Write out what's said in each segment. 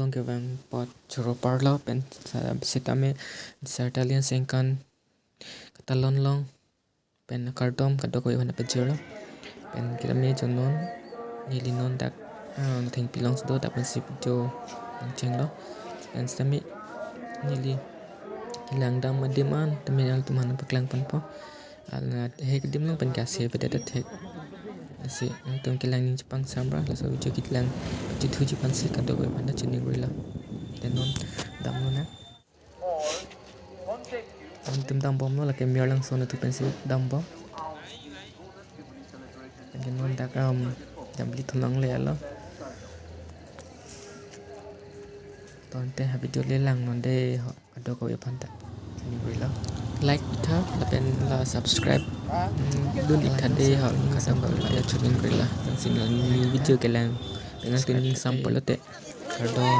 long ke bang pot churo parlo pen sitame sertalian sengkan katalon long pen kardom kadok ko yana pejero pen kirami jonon nilinon dak thing pilong sdo dak pen sip jo chenglo pen sitame nili hilang dam madiman temen teman paklang pen po alna he kedim long pen kase bedadat he si tum kilang ni Jepang samra la so jo kilang jitu Jepang si kadok ko pada cheni gorilla tenon dam lo na tim dam bom lo la ke miar lang so na tu pen si dam bom pen non dak jam li tulang le lo ton te ha video le lang non de kadok ko panta cheni gorilla like ta la pen la subscribe dun ikade ha kadam ba ya cheni gorilla tan sin la ni video ke lang dengan tuning sampel te kadom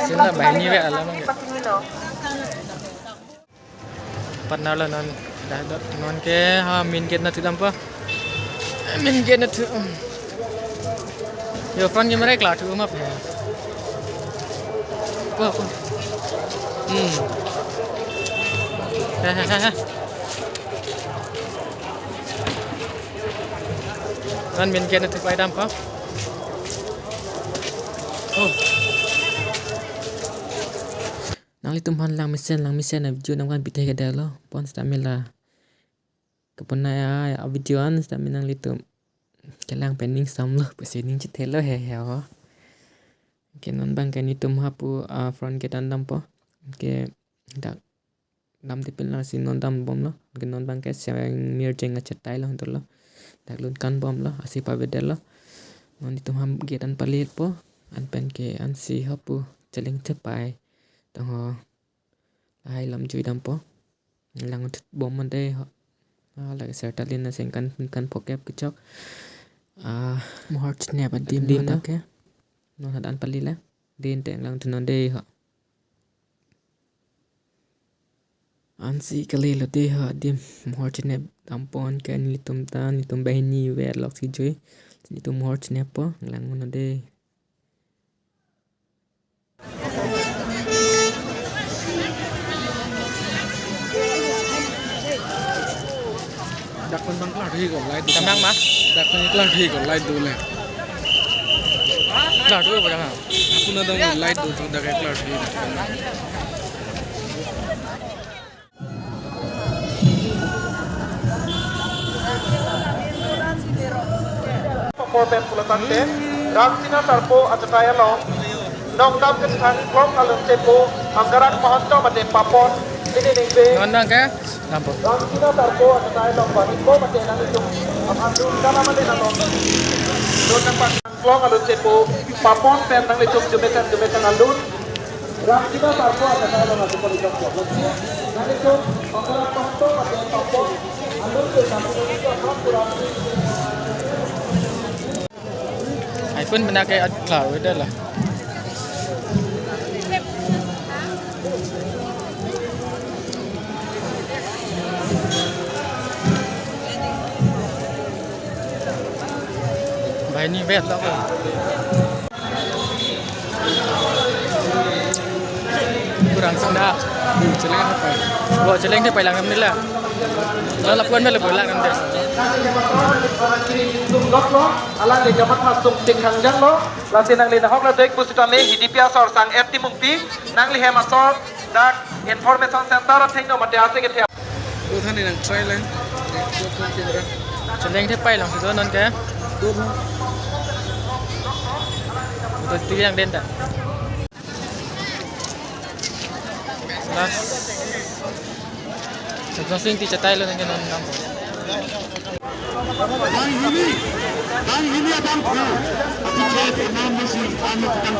sila banyak ya alam partner lah non dah dot non ke ha min get na tu dampa min get na tu yo front camera klar tu map hai apa ha non min get na tu pai dampa oh nang litum han lang misen na video nang kan pithe ke lo pon stamela kapona ya video an stamina nang litum kelang pending sam lo pesening chit thelo he ho kenon bang kan litum hapu front ke tandam po ke dak dam tipil na sin non dam bom lo kenon bang ke sang mir jeng chatai lo lo dak lun kan bom lo asi pa bedel lo non litum ham ge tan palit po an pen ke an si hapu cheleng chepai ho ai lam chui dam po lang bom man de ho la sertalin na sengkan kan pokep kechok mohor snap dim na ke non hadan palila din teng lang tunon de ho ansi kali lo de ho dim mohor snap tampon kan litum bahini we lok si joi litum mohor snap po lang no de đặt con băng là thi của lại tam bang ma đặt con là thi của lại đủ này la du ba dang aku nadang lại đủ chúng ta cái là thi Performance pulatante Ramsina Tarpo Achataya Long Nong Dam Ketan Klong Alun Tepo Anggaran Mahanto Mate Papon Ini Ningbe non dang ke lampo Ramsina Tarpo Achataya Long Paniko Mate Nangitong Amhandun Kala Mate Nanong Don Nampak Klong Alun Tepo Papon Pen Nangitong Jumetan Alun Ramsina Tarpo Achataya Long Atupo Lidong Nangitong Anggaran Mahanto Mate Papon Alun Ke Nampak iPhone benda kayak cloud dah lah bài ni vet lah kan kurang senda celeng apa gua celeng dia pailang nam ni lah lalu lakukan dia lebih lang nam dia Lok lo, alang le jamat masuk ting hangjang lo, lasi nang le nahok la dek busitame hidipia sor sang erti mungpi, nang le hema sor dak information center thing no mate ase ke thia. dua thằng này đang try lên dua phone camera celeng dia pailang tu non ke dua thằng untuk tu yang den tak last sebelum sing ti cetai lo dengan nam Dan ini abang ko. Aku cakap nama mesti kami tentang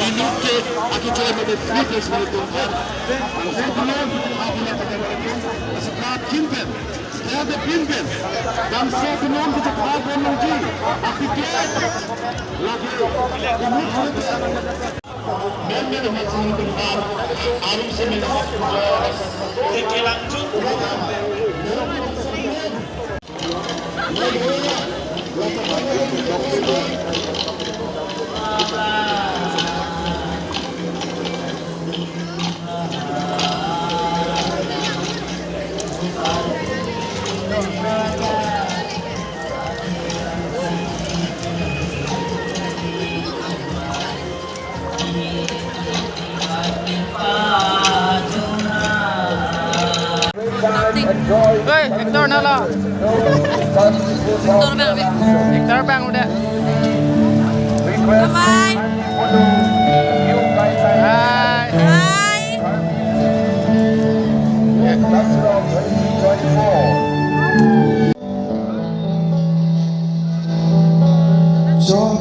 ini ke aku cakap ada fitness itu kan. Saya belum aku nak kata itu. Sebab kimpen Både Pinden, dan saya belum bisa kabar lagi. Akibat lagi member macam tempat arus semenjak lanjut. Hey, Hector nala. Hector bang udah. Bye. Hai. Bye.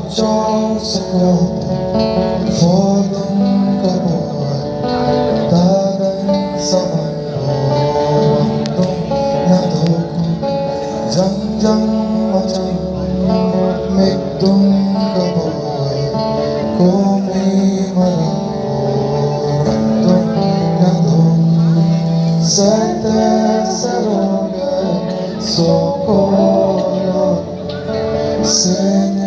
Cho sekolah Fordong kabuat Dagan sa Wantong natoko Jangjang macam Megdong kabuat Kumi marang Wantong natoko Sete saroga Sokolo Senyek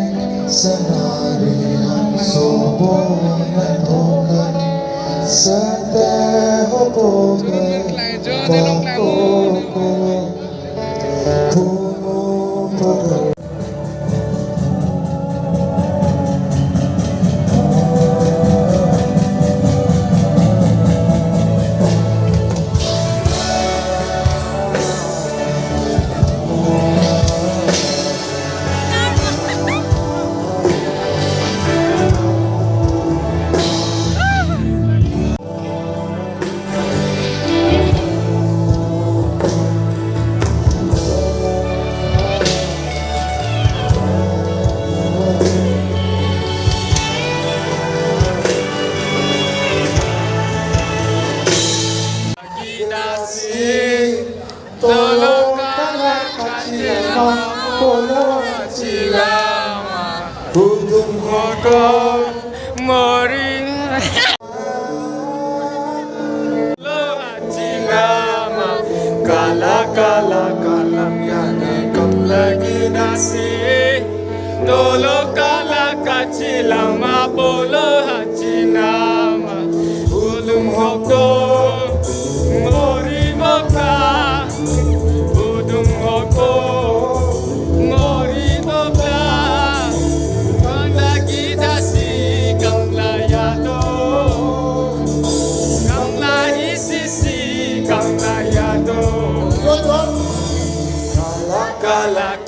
senari ang sobong natokan sa tehopogan pakoko pumupagal. Hudung hoko moring lo hajilama kala kalam yani kam lagi nasi dolo kala kacilama bolo hajinama hudung hoko mori moka hudung hoko Kalak